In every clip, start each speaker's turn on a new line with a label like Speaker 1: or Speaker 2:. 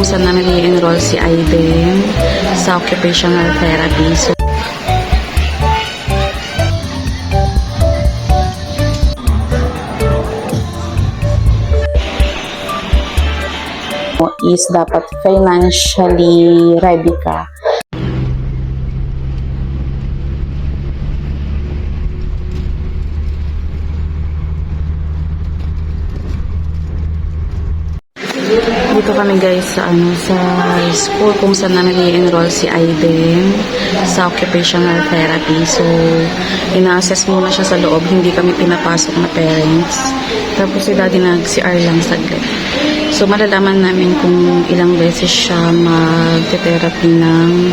Speaker 1: kung saan namin i-enroll si Aiden sa occupational therapy. So, is dapat financially ready ka. Dito kami guys sa school kung saan namin i-enroll si Aiden sa occupational therapy. So, ina-assess muna siya sa loob, hindi kami pinapasok na parents. Tapos si daddy nag-CR lang saglit. So, malalaman namin kung ilang beses siya mag-therapy ng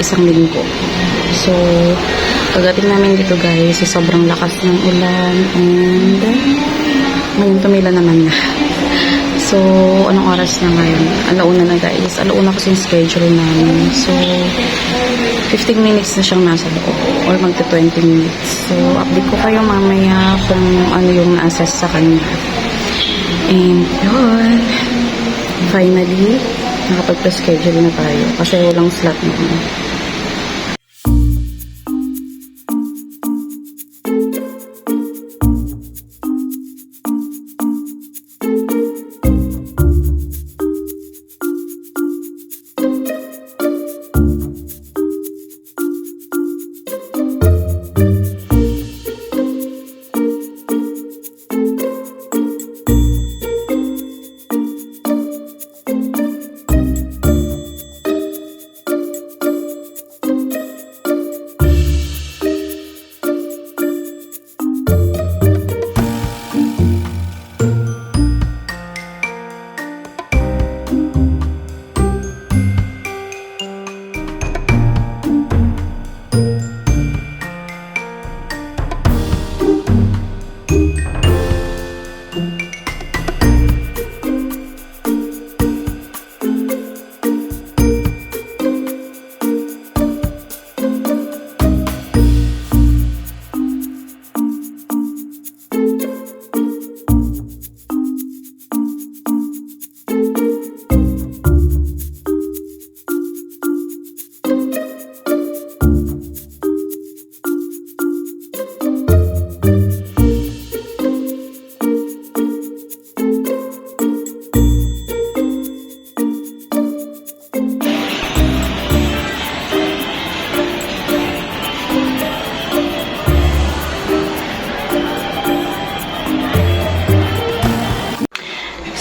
Speaker 1: isang linggo. So, pagdating namin dito guys, sobrang lakas ng ulan and ngayon tumila naman na. So, anong oras na ngayon? Alauna na guys. Alauna kasi yung schedule namin. So, 15 minutes na siyang nasa loob. Or magta 20 minutes. So, update ko kayo mamaya kung ano yung na-assess sa kanya. And yun. Finally, nakapag-schedule na tayo. Kasi walang slot noon.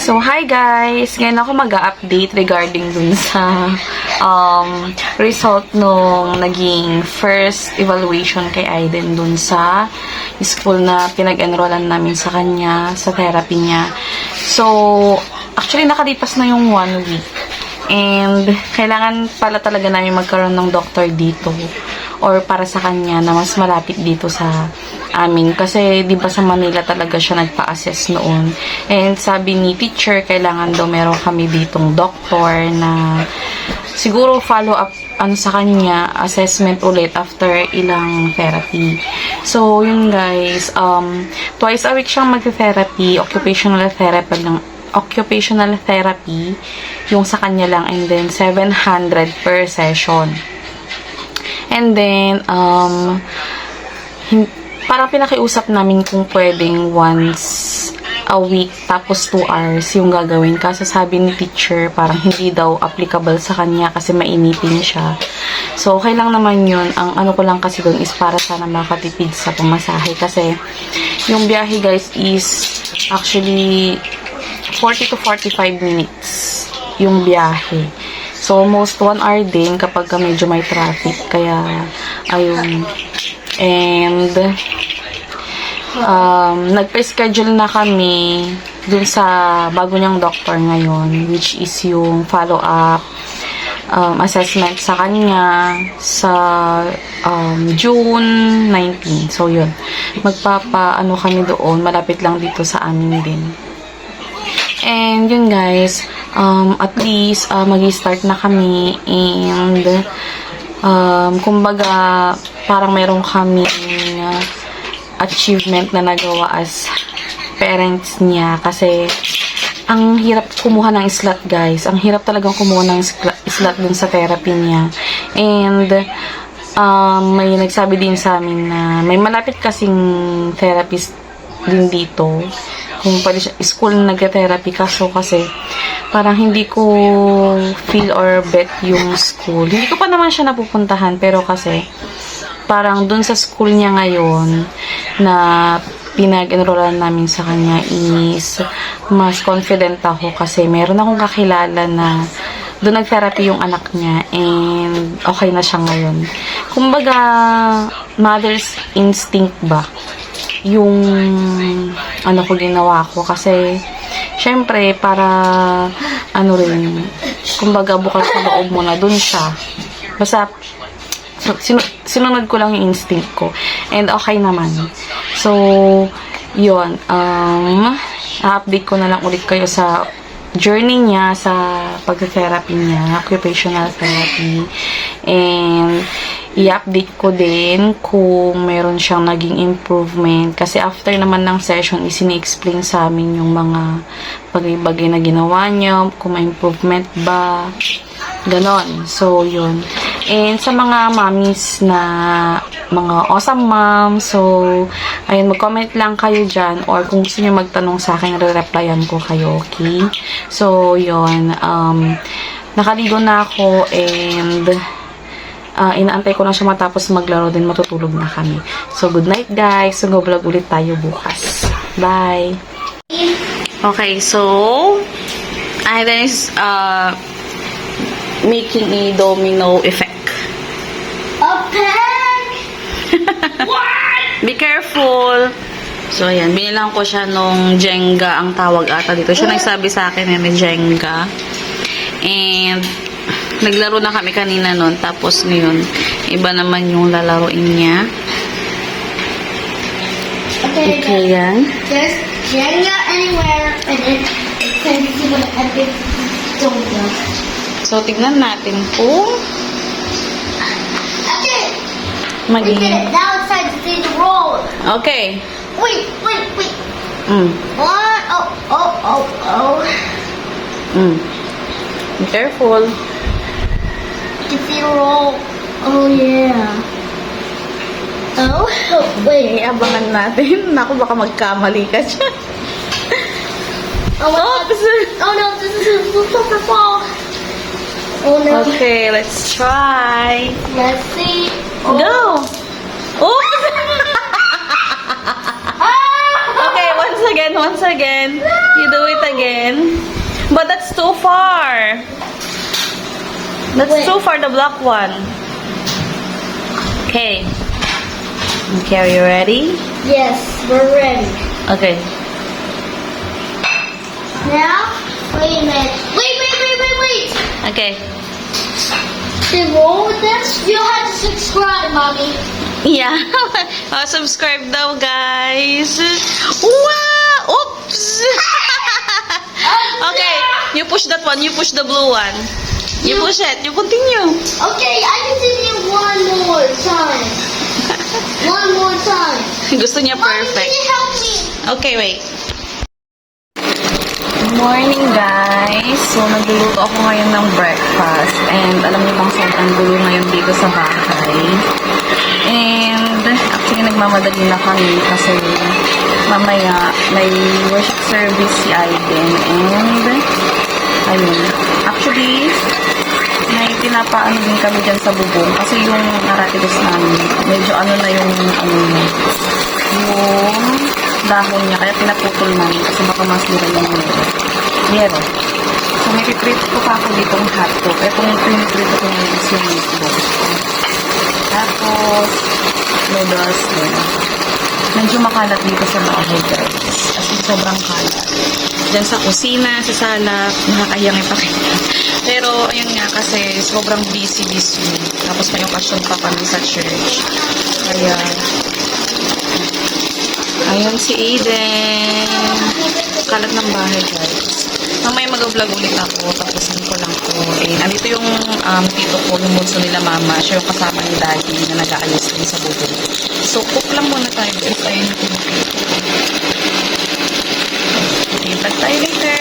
Speaker 1: So, hi guys! Ngayon ako mag-update regarding dun sa result nung naging first evaluation kay Aiden dun sa school na pinag-enrollan namin sa kanya, sa therapy niya. So, actually nakalipas na yung 1 week. And, kailangan pala talaga namin magkaroon ng doctor dito or para sa kanya na mas malapit dito sa amin. Kasi, di ba sa Manila talaga siya nagpa-assess noon. And sabi ni teacher, kailangan daw meron kami ditong doctor na siguro follow up sa kanya, assessment ulit after ilang therapy. So, yun guys, twice a week siyang mag-therapy, occupational therapy, yung sa kanya lang, and then 700 per session. And then, parang pinakiusap namin kung pwedeng once a week, tapos 2 hours yung gagawin. Kasi sabi ni teacher, parang hindi daw applicable sa kanya kasi mainitin siya. So, okay lang naman yun. Ang ano ko lang kasi doon is para sana makatipid sa pamasahe. Kasi, yung biyahe guys is actually 40 to 45 minutes yung biyahe. So, almost 1 hour din kapag medyo may traffic. Kaya, ayun. And, nagpa-schedule na kami dun sa bago niyang doctor ngayon, which is yung follow-up assessment sa kanya sa June 19. So, yun. Magpapa-ano kami doon. Malapit lang dito sa amin din. And, yun guys, at least, mag-start na kami and kumbaga, parang meron kaming achievement na nagawa as parents niya kasi ang hirap kumuha ng slot, guys. Ang hirap talagang kumuha ng slot dun sa therapy niya. And, may nagsabi din sa amin na may malapit kasing therapist din dito. Kung pwede siya, school na nag-therapy, kaso kasi parang hindi ko feel or bet yung school. Hindi ko pa naman siya napupuntahan, pero kasi parang dun sa school niya ngayon na pinag-enrollan namin sa kanya is mas confident ako kasi meron akong kakilala na doon nag-therapy yung anak niya and okay na siya ngayon. Kumbaga, mother's instinct ba? Yung ano ko ginawa ko kasi syempre para ano rin, kumbaga bukas sa loob mo na doon siya. Basta sinunod ko lang yung instinct ko. And okay naman. So, yun. I-update ko na lang ulit kayo sa journey niya, sa pag-therapy niya, occupational therapy. And, i-update ko din kung meron siyang naging improvement. Kasi after naman ng session, isini-explain sa amin yung mga bagay-bagay na ginawa niya, kung may improvement ba. Ganon. So, yun. And sa mga mommies na mga awesome mom, so, ayun, mag-comment lang kayo dyan or kung gusto niyo magtanong sa akin, re-replyan ko kayo, okay? So, yun. Nakaligo na ako and inaantay ko na siya matapos maglaro din, matutulog na kami. So, good night guys. So, go-vlog ulit tayo bukas. Bye! Okay, so, Aiden is making a domino effect. What? Be careful. So, ayan. Binilang ko siya nung Jenga ang tawag ata dito. Siya nagsabi sa akin na may Jenga. And, naglaro na kami kanina nun. Tapos, ngayon, iba naman yung lalaroin niya. Okay, yan.
Speaker 2: There's Jenga anywhere, and it can see what a big donut.
Speaker 1: So, tignan natin kung
Speaker 2: We did it. Now it's time to see the roll.
Speaker 1: Okay.
Speaker 2: Wait. One. Oh.
Speaker 1: Be careful.
Speaker 2: You can see the roll. Oh, yeah. Oh, wait.
Speaker 1: Abangan natin. Naku, baka magkamali ka dyan.
Speaker 2: Oh, no, this is a super ball. Oh, no.
Speaker 1: Okay, let's try.
Speaker 2: Let's see. Oh.
Speaker 1: Go! Oops! Okay, once again. You do it again. But that's too far. That's
Speaker 2: Wait.
Speaker 1: too far, the black one. Okay. Okay, are you ready?
Speaker 2: Yes, we're ready.
Speaker 1: Okay.
Speaker 2: Now, wait a minute. Wait.
Speaker 1: Okay.
Speaker 2: To roll with this, you have to subscribe, Mommy.
Speaker 1: Yeah. Subscribe daw, guys. Wow! Oops! Okay. You push that one. You push the blue one. You push it. You continue.
Speaker 2: Okay, I continue one more time. One more time.
Speaker 1: Gusto niya
Speaker 2: Mommy, can
Speaker 1: perfect.
Speaker 2: you help me?
Speaker 1: Okay, wait. Good morning, guys. So, nagluluto ako ngayon ng breakfast. And alam niyo bang sobrang gulo ngayon dito sa bahay. And actually, nagmamadali na kami kasi mamaya may worship service si Aiden. And ayun. Actually, may pinapaano din kami dyan sa bubong kasi yung naratidos namin, medyo ano na yung dahon niya, kaya pinaputol namin kasi baka masira yung yero. So, may piprito ko pa ako ditong hotdog. Itong piniprito ko ngayon is yung meatball. Tapos, noodles din. Medyo makalat dito sa bahay, guys. As in, sobrang kalat. Diyan sa kusina, sa sala, nakakahiyang ipakita. Pero, ayun nga, kasi sobrang busy this week. Tapos, may okasyon pa kami sa church. Kaya, ayun si Aiden. Kalat ng bahay, guys. Mamaya mag-vlog ulit ako. Tapusin ko lang to. Andito yung tito ko, yung bunso nila mama. Siya yung kasama ni daddy na nag-aayos din sa bubong. So, cook lang muna tayo, guys. Ayun yung pinipito. Okay, tag tayo later.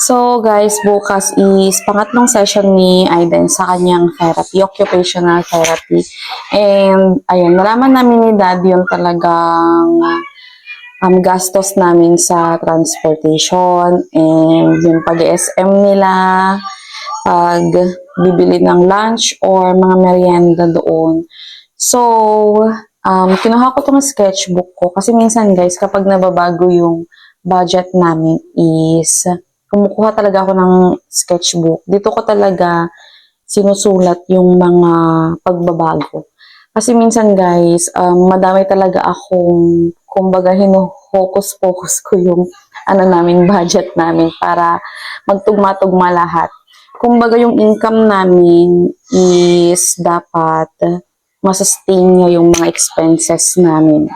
Speaker 1: So guys, bukas is pangatlong session ni Aiden sa kanyang therapy, occupational therapy. And ayun, nalaman namin ni Dad yung talagang gastos namin sa transportation and yung pag-SM nila, pag bibili ng lunch or mga merienda doon. So, kinuha ko tong sketchbook ko kasi minsan guys, kapag nababago yung budget namin is kumukuha talaga ako ng sketchbook. Dito ko talaga sinusulat yung mga pagbabago. Kasi minsan guys, madami talaga akong, kumbaga, hino-focus ko yung namin, budget namin para magtugma-tugma lahat. Kumbaga yung income namin is dapat masustain niya yung mga expenses namin.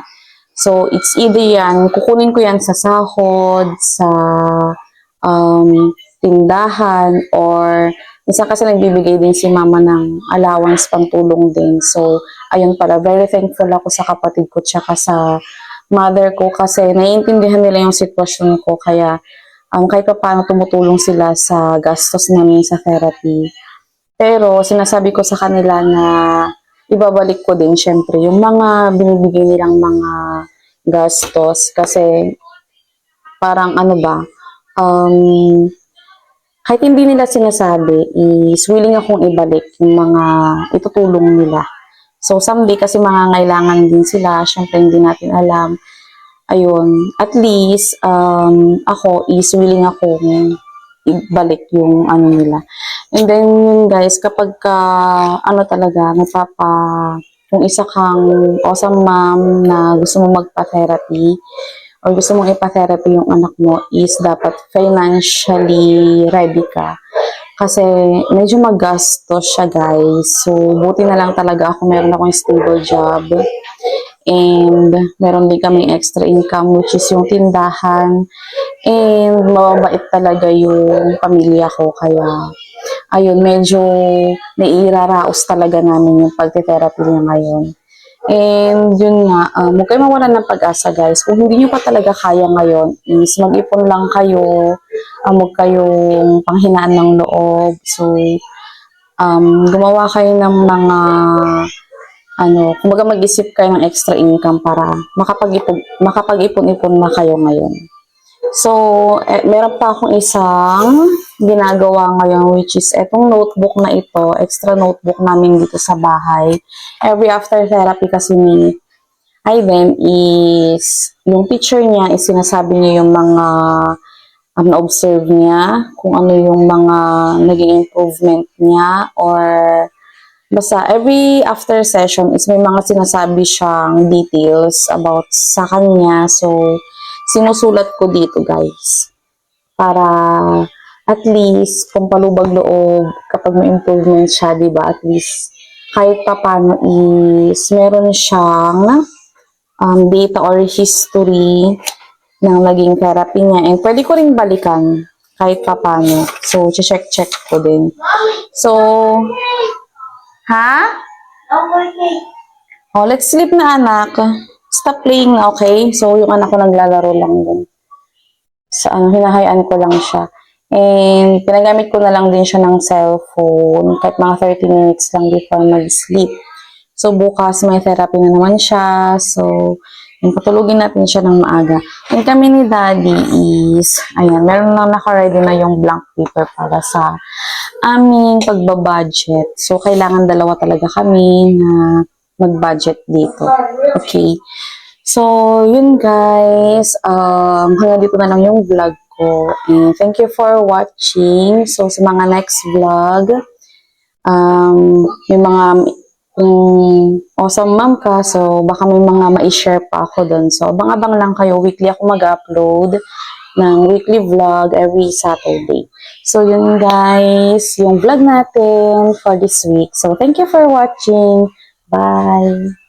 Speaker 1: So, it's either yan, kukunin ko yan sa sahod, sa tindahan, or minsan kasi nagbibigay din si mama ng allowance pang tulong din. So, ayun pala, very thankful ako sa kapatid ko tsaka sa mother ko kasi naiintindihan nila yung sitwasyon ko. Kaya, kahit pa paano tumutulong sila sa gastos namin sa therapy. Pero, sinasabi ko sa kanila na ibabalik ko din, syempre, yung mga binibigay nilang mga gastos. Kasi, parang kahit hindi nila sinasabi, is willing akong ibalik yung mga itutulong nila. So, someday, kasi mangangailangan din sila, syempre hindi natin alam. Ayun, at least, ako is willing akong ibalik yung nila. And then, guys, kapag talaga, kung isa kang awesome mom na gusto mo magpa-therapy, or gusto mong ipa-therapy yung anak mo, is dapat financially ready ka. Kasi medyo magastos siya guys. So, buti na lang talaga meron akong stable job. And meron din kaming extra income which is yung tindahan. And mababait talaga yung pamilya ko. Kaya, ayun, medyo naiiraraos talaga namin yung pagte-therapy niya ngayon. And yun nga, huwag kayo mawalan ng pag-asa guys. Kung hindi nyo pa talaga kaya ngayon, is mag-ipon lang kayo, huwag kayong panghinaan ng loob. So, gumawa kayo ng mga, kumbaga mag-isip kayo ng extra income para makapag-ipon-ipon na kayo ngayon. So, meron pa akong isang ginagawa ngayon which is etong notebook na ito, extra notebook namin dito sa bahay. Every after therapy kasi ni Aiden is, yung teacher niya is sinasabi niya yung mga na-observe niya, kung ano yung mga naging improvement niya, or basta every after session is may mga sinasabi siyang details about sa kanya. So, sinusulat ko dito guys para at least kung palubag loob kapag may improvement siya, diba, at least kahit pa paano is meron siyang data or history ng naging therapy niya, and pwede ko rin balikan kahit pa paano. So, check ko din. So, oh, let's sleep na anak. Stop playing na, okay? So, yung anak ko naglalaro lang din. Hinahayaan ko lang siya. And, pinagamit ko na lang din siya ng cellphone kahit mga 30 minutes lang before mag-sleep. So, bukas may therapy na naman siya. So, patulugin natin siya ng maaga. And kami ni Daddy is, ayan, meron na naka-ready na yung blank paper para sa aming pagbabudget. So, kailangan dalawa talaga kami na mag-budget dito. Okay. So, yun guys. Hanggang dito na lang yung vlog ko. And thank you for watching. So, sa mga next vlog, may mga awesome mom ka. So, baka may mga ma-share pa ako dun. So, abang-abang lang kayo. Weekly ako mag-upload ng weekly vlog every Saturday. So, yun guys, yung vlog natin for this week. So, thank you for watching. Bye!